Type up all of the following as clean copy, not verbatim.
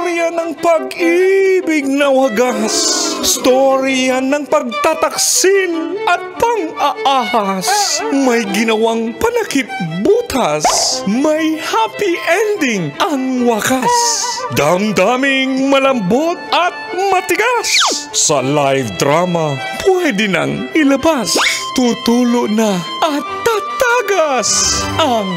Storya ng pag-ibig na wagas. Storya ng pagtataksil at pang-aahas. May ginawang panakip butas. May happy ending ang wakas. Damdaming malambot at matigas. Sa live drama, pwede nang ilabas. Tutulo na at tatagas ang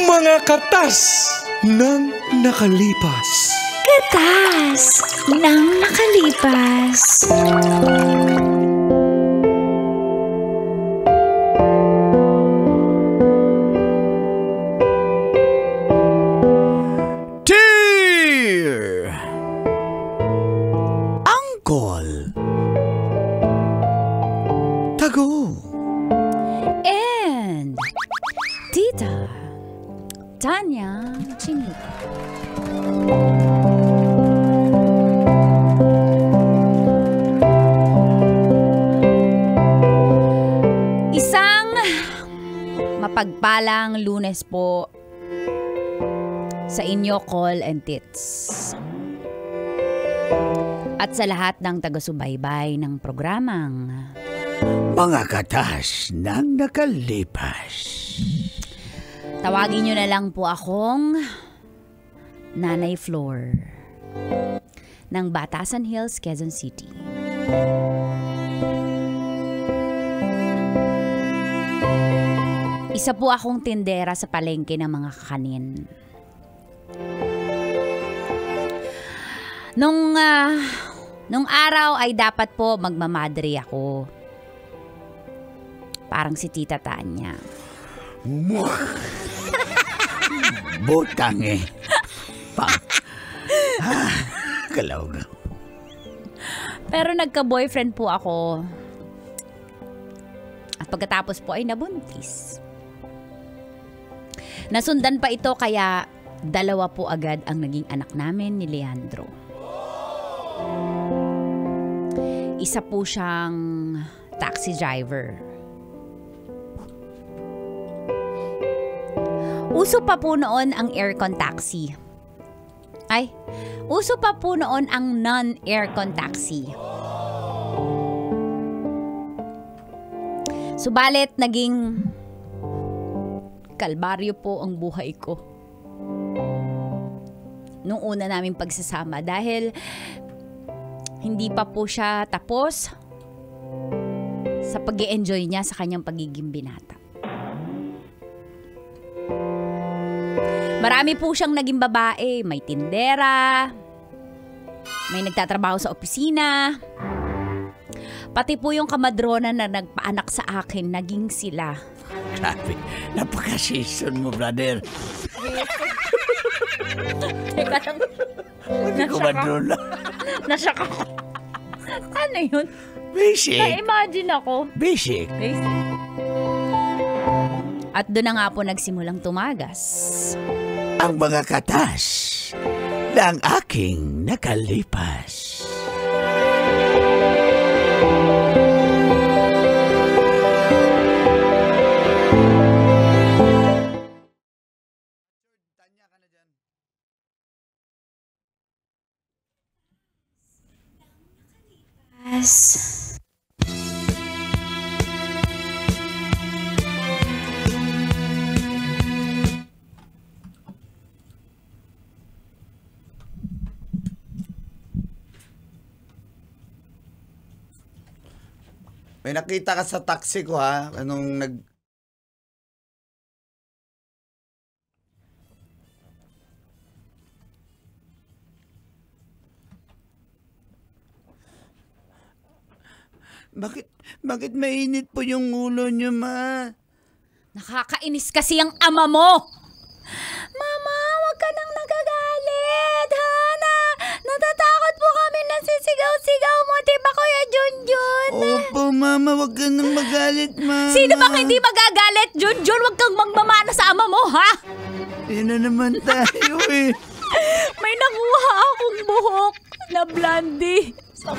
mga katas ng nakalipas. Katas ng nakalipas. Dear Uncle Tago And Tita Tanya Chinita. Isang mapagpalang Lunes po sa inyo, Call and Tits. At sa lahat ng taga-subaybay ng programang Mga Katas ng Nakalipas. tawagin nyo na lang po akong Nanay Flor ng Batasan Hills, Quezon City. Isa po akong tindera sa palengke ng mga kakanin. Nung araw ay dapat po magmamadre ako. Parang si Tita Tanya. Butang eh. Kalaw ka. Pero nagka-boyfriend po ako. At pagkatapos po ay nabuntis. Nasundan pa ito kaya 2 po agad ang naging anak namin ni Leandro. Isa po siyang taxi driver. Uso pa po noon ang aircon taxi. Uso pa po noon ang non-aircon taxi. Subalit, naging kalbaryo po ang buhay ko. Nung una naming pagsasama dahil hindi pa po siya tapos sa pag-i-enjoy niya sa kanyang pagiging binata. Marami po siyang naging babae, may tindera, may nagtatrabaho sa opisina, pati po yung kamadrona na nagpaanak sa akin, naging sila. Grabe, napaka-season mo, brother. Teka lang. Nasyak ako. Ano yun? Basic. Na-imagine ako. Basic. At doon na nga po nagsimulang tumagas Ang mga katas ng aking nakalipas. May nakita ka sa taxi ko ha, Bakit mainit po yung ulo niyo, ma? Nakakainis kasi ang ama mo. Mama, wag ka nang nagagalit, ha? Natatakot po kami na sisigaw-sigaw mo, diba, Kuya Junjun? Opo, mama, wag ka nang magalit, mama. Sino bang hindi magagalit, Junjun? Wag kang magmamana sa ama mo, ha? Yan na naman tayo eh. May nakuha akong buhok na blondie sa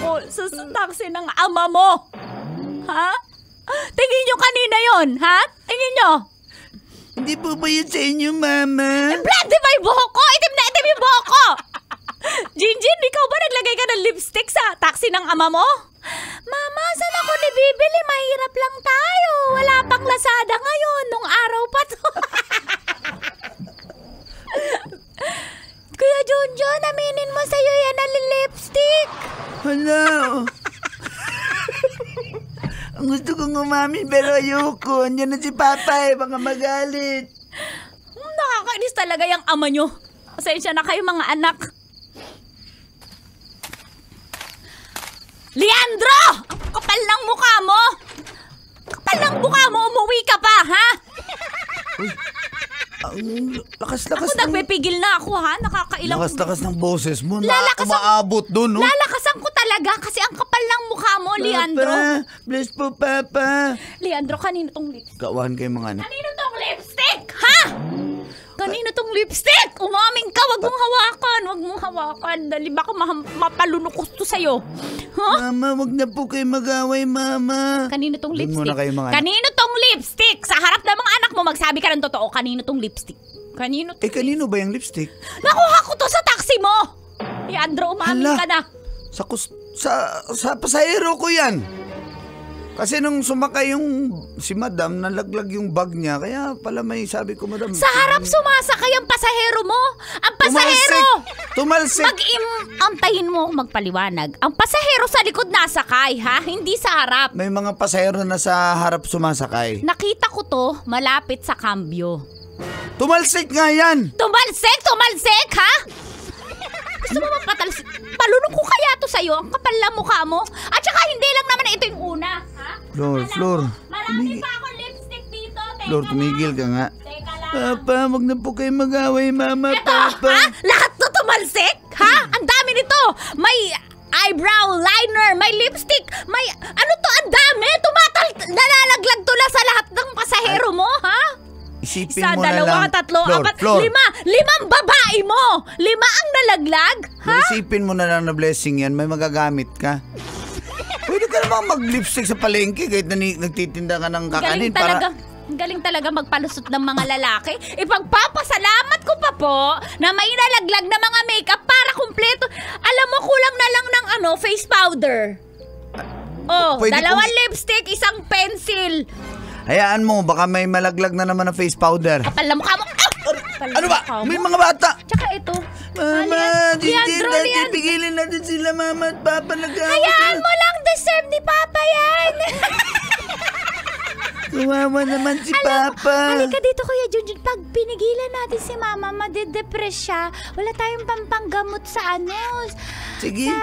taxi ng ama mo. Ha? Tingin nyo kanina yon, ha? Tingin nyo. Hindi po ba yun sa inyo, mama? Blondie ba yung buhok ko? Itim na itim yung buhok ko. G, kasi ng ama mo? Mama, saan ako nabibili? Mahirap lang tayo. Wala pang Lazada ngayon. Nung araw pa to. Kuya Junjun, aminin mo sa'yo yan na lipstick. Hala. Ang gusto kong umamin pero ayoko. Andiyan na si Papa baka magalit. Nakakainis talaga yung ama nyo. Pasensya na kayo mga anak. Leandro! Ang kapal ng mukha mo! Kapal ng mukha mo, umuwi ka pa, ha? Ang lakas-lakas Ako nagpipigil na ako, ha? Nakakailang... Lakas-lakas ng boses mo na Lalakasan- umaabot doon, no? Lalakasan ko talaga kasi ang kapal ng mukha mo, Leandro. Papa, bless po, Papa. Leandro, kanino tong lipstick? Kawahan kayo mga anak. Kanino tong lipstick, ha? Kanino tong lipstick? Umaming ka, wag mong hawakan. Wag mong hawakan. Dali baka mapalunok ko sa'yo. Ha? Mama, wag na po kayo mag-away, Mama. Kanino tong Doon lipstick? muna kayo, mga anak. Kanino tong lipstick? Sa harap ng mga anak mo, magsabi ka ng totoo. Kanino tong lipstick? Kanino tong Kanino ba yung lipstick? Nakuha ko to sa taxi mo! Leandro, umamin Hala. ka na. Sa pasahero ko yan. Kasi nung sumakay si Madam, nalaglag yung bag niya. Kaya pala may sabi ko, Madam. Sa harap sumasakay ang pasahero mo. Ang pasahero! Tumalsik! Antayin mo ako magpaliwanag. Ang pasahero sa likod nasakay, ha? Hindi sa harap. May mga pasahero na sa harap sumasakay. Nakita ko to malapit sa kambyo. Tumalsik nga yan! Tumalsik, ha? Gusto mo mapatalsik? Palunok ko kaya to sa'yo. Ang kapal na mukha mo. At saka hindi lang naman ito yung una, ha? Flor. Marami pa akong lipstick dito. Teka Flor, lang. tumigil ka nga. Teka lang. Papa, wag na po kayo mag-away, Mama, Ito, Papa. ha? Lahat to tumalsik? Ha? Ang dami nito. May eyebrow liner, may lipstick, may... Ano to? Ang dami. Nalalaglag to lang sa lahat ng pasahero mo, ha? Isipin Isa, mo na dalawa, lang. tatlo, Flor, apat, Flor. limang babae mo. 5 ang nalaglag, ha? Isipin mo na lang na blessing yan, may magagamit ka. Pwede ka namang mag-lipstick sa palengke kahit nagtitinda ka ng kakanin Galing talaga magpalusot ng mga lalaki. Ipagpapasalamat ko pa po na may nalaglag na mga makeup para kumpleto. Alam mo, kulang na lang ng face powder. Oh, Pwede 2 lipstick, 1 pencil. Hayaan mo, baka may malaglag na naman na face powder. Kapal na mukha mo. Ano ba? May mga bata! Tsaka ito. Mama, Leandro, pipigilin natin sila, Mama at Papa. Hayaan mo lang, deserve ni Papa yan. Kawawa naman si Papa. Halika dito, Kuya Junjun. Pag pinigilan natin si Mama, madedepress siya. Wala tayong pampanggamot sa Sige.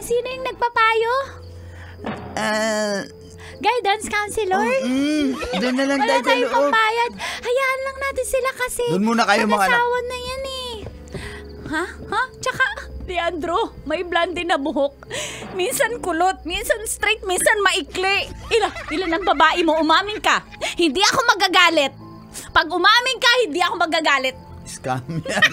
Sino yung nagpapayo? Guidance counselor? Doon na lang Wala tayo sa tayong loob. pambayad. Hayaan lang natin sila kasi. Doon muna kayo, mga anak. nag-asawa na yan eh. Ha? Tsaka, Leandro, may blonde na buhok. Minsan kulot, minsan straight, minsan maikli. Ilan ang babae mo? Umamin ka. Hindi ako magagalit. Pag umamin ka, hindi ako magagalit. Scam yan.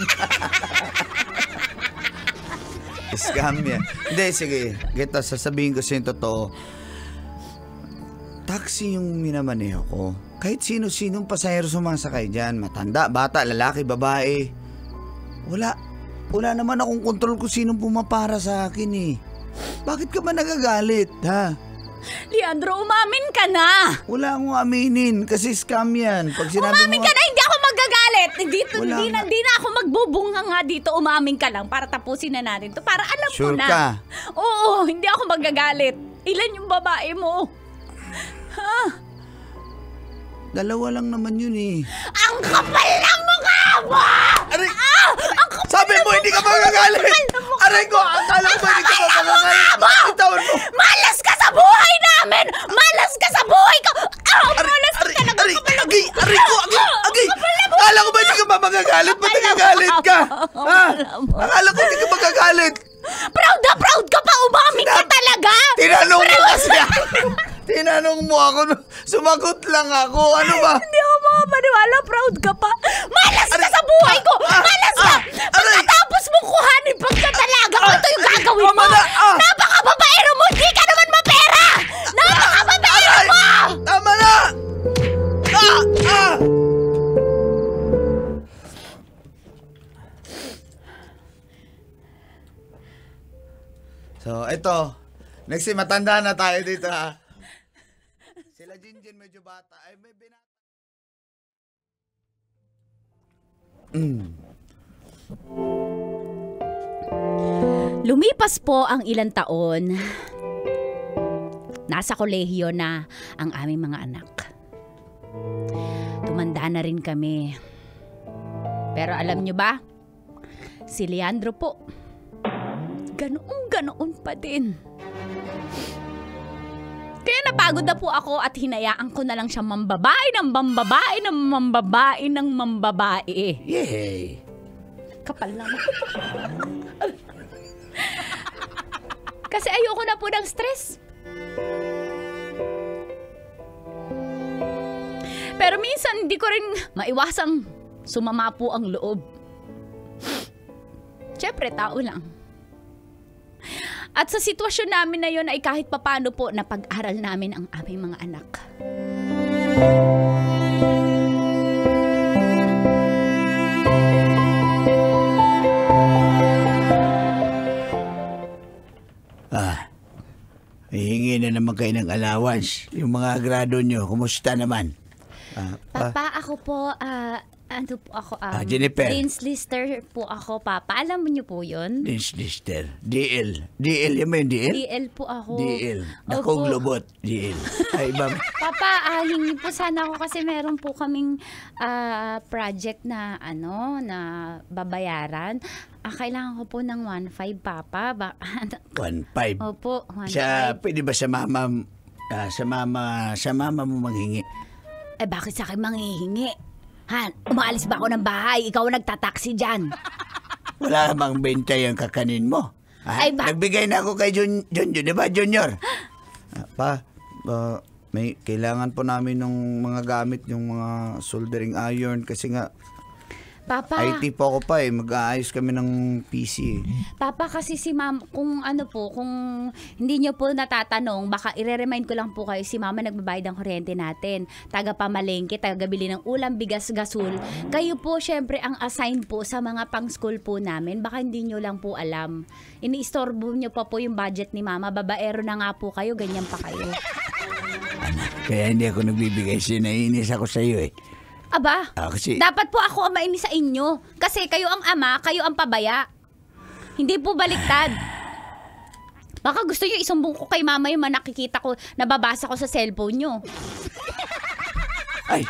Scam yan. Hindi, sige. Gito, sasabihin ko sa yung totoo. Taxi yung minamaneho ko. Kahit sino-sinong pasahero sumasakay dyan. Matanda, bata, lalaki, babae. Wala naman akong kontrol kung sinong pumapara sa akin eh. Bakit ka ba nagagalit, ha? Leandro, umamin ka na. Wala akong aminin kasi scam yan. Pag sinabi Umamin mo, ka na, hindi ako magagalit. Wala Hindi na ako magbubunga nga dito. Umamin ka lang para tapusin na natin to. Para alam ko Sure na. ka? Oo, hindi ako magagalit. Ilan yung babae mo? Dalawa lang naman yun eh. Ang kapal ng mukha mo! Aray! Ang kapal Sabi mo, hindi ka magagalit! Aray ko, akala ko ba hindi ka magagalit? Bitawan mo! Malas ka sa buhay namin! Malas ka sa buhay ko! Malas ka talaga! Aray ko! Akala ko ba hindi ka magagalit? Ba't nagagalit ka? Ha? Akala ko hindi ka magagalit! Proud na proud ka pa! Umamin ka talaga! Tinanong mo kasi ako! Tinanong mo ako, sumagot lang ako. Ano ba? Hindi ako makapaniwala, proud ka pa. Malas ka sa buhay ko! Malas ka! Pagkatapos mong kuhanin pagkatalaga ko, ito yung gagawin mo! Napakababaero mo! Hindi ka naman mapera! Napakababaero mo! Tama na! So, ito. Next, matanda na tayo dito, ha? Sila Jinjin medyo bata. Ay, may binata. Lumipas po ang ilang taon. Nasa kolehiyo na ang aming mga anak. Tumanda na rin kami. Pero alam nyo ba, si Leandro po, ganoon pa din. Kaya napagod na po ako at hinayaan ko na lang siya mambabae ng mambabae ng mambabae ng mambabae. Yay! Kapal naman. Kasi ayoko na po ng stress. Pero minsan hindi ko rin maiwasang sumama po ang loob. Siyempre, tao lang. At sa sitwasyon namin na yun ay kahit papano po napag-aral namin ang aming mga anak. Hihingi na naman kayo ng allowance. Yung mga grado nyo, kumusta naman? Papa, ako po, ano po ako, Jennifer. Dean's Lister po ako, Papa. Alam niyo po yun? Dean's Lister. DL. DL, yun ba yung DL? DL po ako. DL. Nakong Opo. lubot. DL. Ay, ma'am. Papa, hingi po sana ako kasi meron po kaming project na na babayaran. Kailangan ko po ng 1.5, Papa. 1.5. Opo, 1.5. Pwede ba sa mama mo manghingi? Bakit sa akin manghihingi? Umalis ba ako ng bahay? Ikaw ang nagtataksi dyan. Wala bang benta yung kakanin mo? Ay, Nagbigay na ako kay Junjun, di ba, Junior? May kailangan po namin ng mga gamit, yung mga soldering iron kasi nga Papa, IT po ako pa mag-aayos kami ng PC. Papa, kasi si Mama, kung hindi nyo po natatanong, baka i-remind ko lang po kayo, si Mama nagbabayad ng kuryente natin. Taga-pamalengke, taga-bili ng ulam, bigas, gasol. Kayo po, syempre, ang assign po sa mga pang-school po namin. Baka hindi nyo lang po alam. Iniistorbo nyo pa po yung budget ni Mama. Babaero na nga po kayo, ganyan pa kayo. Anak, kaya hindi ako nagbibigay. Sinainis ako sa iyo Aba, kasi dapat po ako ang mainis sa inyo. Kasi kayo ang ama, kayo ang pabaya. Hindi po baliktad. Baka gusto nyo isumbong ko kay Mama yung nakikita ko, nababasa ko sa cellphone nyo. Ay!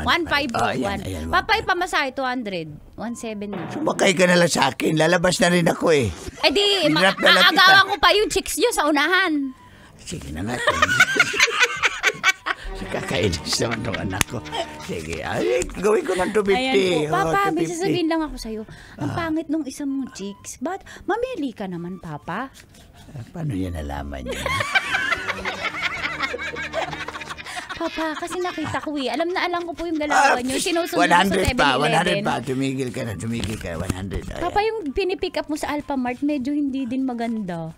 1.5 po. Ayan, Papa, ipamasahe 200. 1.7 na. Sumakay ka na lang sa akin. Lalabas na rin ako Eh di, Hinarap na lang aagawan ko pa yung chicks nyo sa unahan. Sige na nga. Kakainis naman ng anak ko. Sige, gawin ko ng 250. Ayan po. Papa, may 250. sasabihin lang ako sa'yo. Ang pangit nung isang mong chicks. But, mamili ka naman, Papa. Paano yan nalaman niya? Papa, kasi nakita ko Alam na alam ko po yung galawan nyo. Sinusunod ko sa 100 pa, 100 7-Eleven. pa. Tumigil ka. 100. Ayan. Papa, yung pinipick up mo sa Alphamart, medyo hindi din maganda.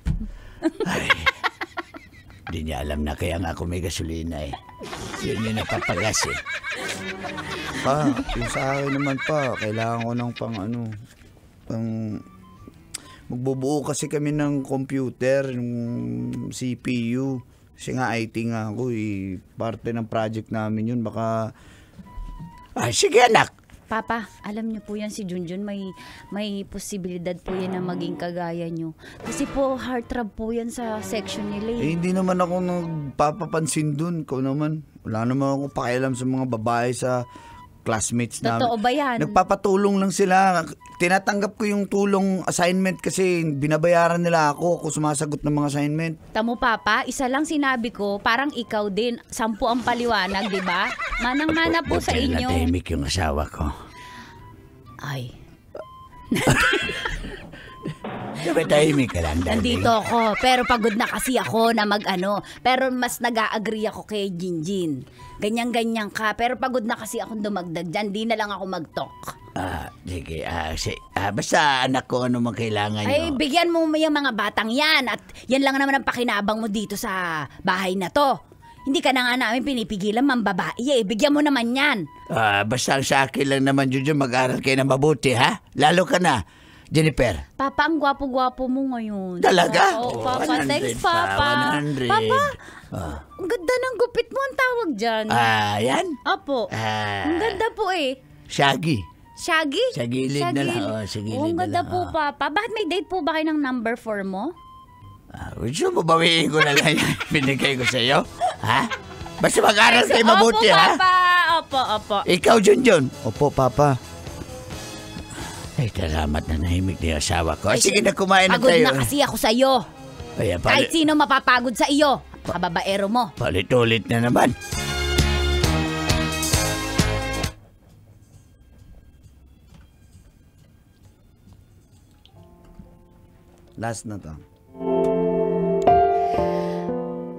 Ay, hindi niya alam na kaya nga ako may gasolina Yun yung napapagas Pa, yung sa akin naman pa, kailangan ko ng magbubuo kasi kami ng computer, yung CPU. Kasi nga IT nga ako parte ng project namin yun, baka... sige anak! Papa, alam niyo po yan si Junjun, may posibilidad po yan na maging kagaya niyo. Kasi po, heartthrob po yan sa section nila hindi naman ako nagpapapansin dun. Ikaw naman. Wala naman ako pakialam sa mga babae sa classmates namin. Totoo ba yan? Nagpapatulong lang sila. Tinatanggap ko yung tulong assignment kasi binabayaran nila ako kung sumasagot ng mga assignment. Tamo, Papa, isa lang sinabi ko, parang ikaw din. 10 ang paliwanag, di ba? Manang-mana po sa inyo. Natahimik yung asawa ko. Ay, Dapat tahimik ka lang. nandito ako. Pero pagod na kasi ako na Pero mas nag-a-agree ako kay Jinjin. Ganyan-ganyan ka. Pero pagod na kasi akong dumagdag dyan. Di na lang ako mag-talk. Sige. Basta anak ko ano man kailangan nyo. Ay, bigyan mo yung mga batang yan. At yan lang naman ang pakinabang mo dito sa bahay na to. Hindi ka na nga namin pinipigilan mambabae Bigyan mo naman yan. Basta sa akin lang naman, Jojo, mag-aral kayo ng mabuti, ha? Lalo ka na. Jennifer. Papa, ang gwapo-gwapo mo ngayon. Talaga? Oo, Oh, Papa. 100 Thanks, pa, Papa. 100. Papa, Ah. ang ganda ng gupit mo ang tawag dyan. Yan? Opo. Ang ganda po eh. Shaggy. Shaggy? Sa gilid na lang. Oh, sa gilid ang na ganda lang. po, Papa. Bakit may date po ba kayo ng number 4 mo? Gusto mo bawiin ko na lang yung binigay ko sa iyo? Ha? Basta mag-aral kayo mabuti, Opo, ha? Papa. Opo. Ikaw, Junjun. Opo, Papa. Ay, salamat na nahimik na yung asawa ko. Sige na, kumain na Pagod tayo. na kasi ako sa iyo. Kaya Kahit sino mapapagod sa iyo. Kababaero mo. palit-ulit na naman. Last na to.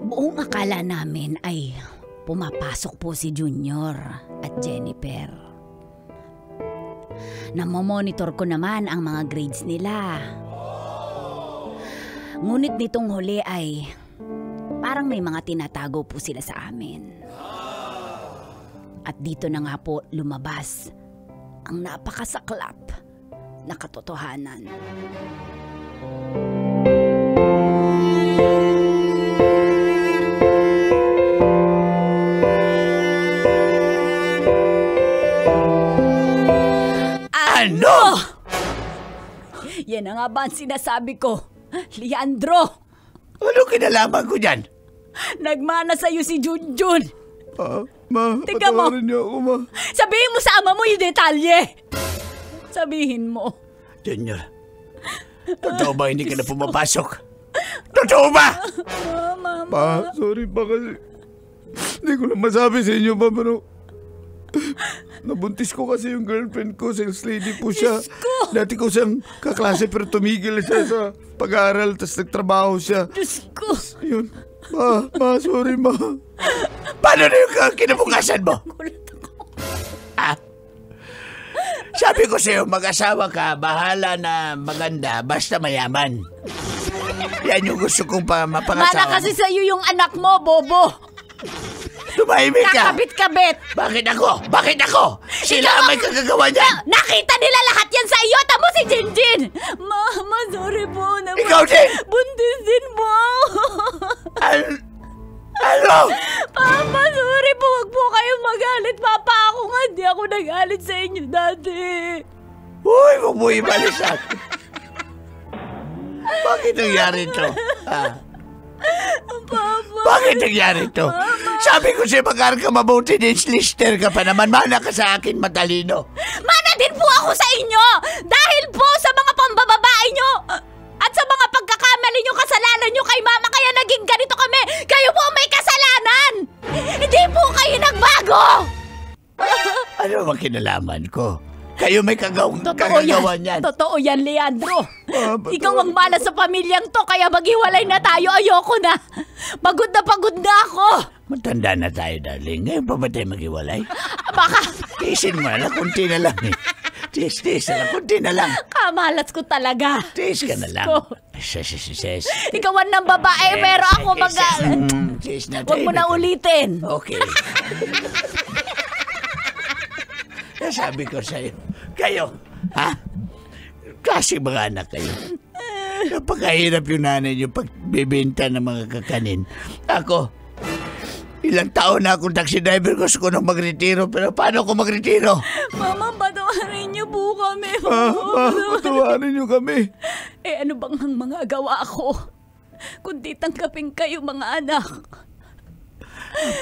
Buong akala namin ay pumapasok po si Junior at Jennifer. Namomonitor ko naman ang mga grades nila. Ngunit nitong huli ay parang may mga tinatago po sila sa amin. At dito na nga po lumabas ang napakasaklap na katotohanan. Ano? Yan na nga ba ang sinasabi ko? Leandro, Ano kinalaman ko dyan? nagmana sa'yo si Junjun. Ma, Teka mo. patawarin niyo ako, ma. Sabihin mo sa ama mo yung detalye. Sabihin mo. Junior, totoo ba hindi ka na pumapasok? Totoo ba? Pa, sorry pa kasi. Hindi ko na masabi sa inyo pa, pero nabuntis ko kasi yung girlfriend ko, sales lady po siya. Dati ko siyang kaklase pero tumigil siya sa pag-aaral, tapos nagtrabaho siya. Diyos ko. Yun. Ma, sorry, ma. Paano na yung kinabukasan mo? Ah? Sabi ko sa'yo, mag-asawa ka, bahala na maganda, basta mayaman. Yan yung gusto kong Mana mapangasawa. kasi sa'yo yung anak mo, Bobo. Tumahimik ka! Kakabit-kabit. Bakit ako? Bakit ako? Sila ang may kagagawa niyan! Nakita nila lahat yan sa iyo. Tamo si Jinjin. Mama, sorry po. Ikaw din! Buntis din po. Ano? Papa, sorry po. Huwag po kayong magalit. Papa, ako nga. Hindi ako nagalit sa inyo dati. Uy, huwag mo ibalik sa akin. Bakit nangyari ito? Papa. Bakit nangyari ito? Sabi ko sa'yo, mag-aral ka mabuti din, lister ka pa naman. Mana ka sa akin, matalino. Mana din po ako sa inyo. Dahil po sa mga pambababae nyo. At sa mga pagkakamali nyo, kasalanan nyo kay mama. Kaya naging ganito kami. Kayo po may kasalanan. Hindi po kayo nagbago. Ano bang kinalaman ko? Kayo may Totoo kagagawa yan. niyan. Totoo yan, Leandro. Ikaw ang bala sa pamilyang to, kaya maghiwalay na tayo. Ayoko na. Pagod na ako. Matanda na tayo, darling. Ngayon pa ba tayo maghiwalay? Baka Tiisin mo na lang, kunti na lang eh. Tiis na lang, kunti na lang. kamalas ko talaga. Tiis ka na lang. Ko. Ses. Ikaw ang babae, pero ako Tiis na Huwag tayo. mo na ulitin. Okay. Sabi ko sa'yo, kayo, ha? Kasi mga anak kayo. Napakahirap yung nanay niyo pagbibenta ng mga kakanin. Ako, ilang taon na akong taxi driver, gusto ko nang magretiro, pero paano ako magretiro? Mama, patawarin niyo po kami. Ma, patawarin niyo kami. Ano bang ang mga gawa ko? Kundi tanggapin kayo, mga anak.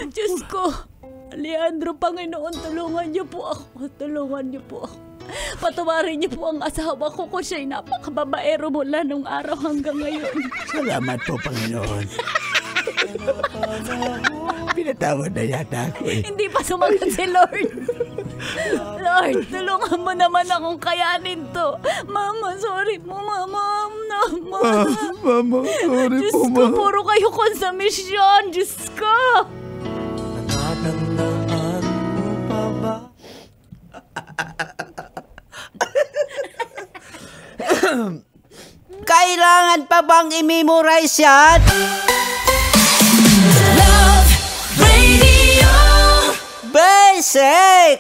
Diyos ko. Leandro, Panginoon, tulungan niyo po ako. Tulungan niyo po ako. Patawarin niyo po ang asawa ko kung siya'y napakababaero mula nung araw hanggang ngayon. Salamat po, Panginoon. Pinatawad na yata ako eh. Hindi pa sumagot si Lord. Lord, tulungan mo naman akong kayanin to. Mama, sorry po, Mama. Mama, sorry Diyos po, ko, ma. puro kayo konsumisyon. Diyos ko. Natatandaan mo pa ba? Kailangan pa bang i-memorize yan? Love Radio. Basic!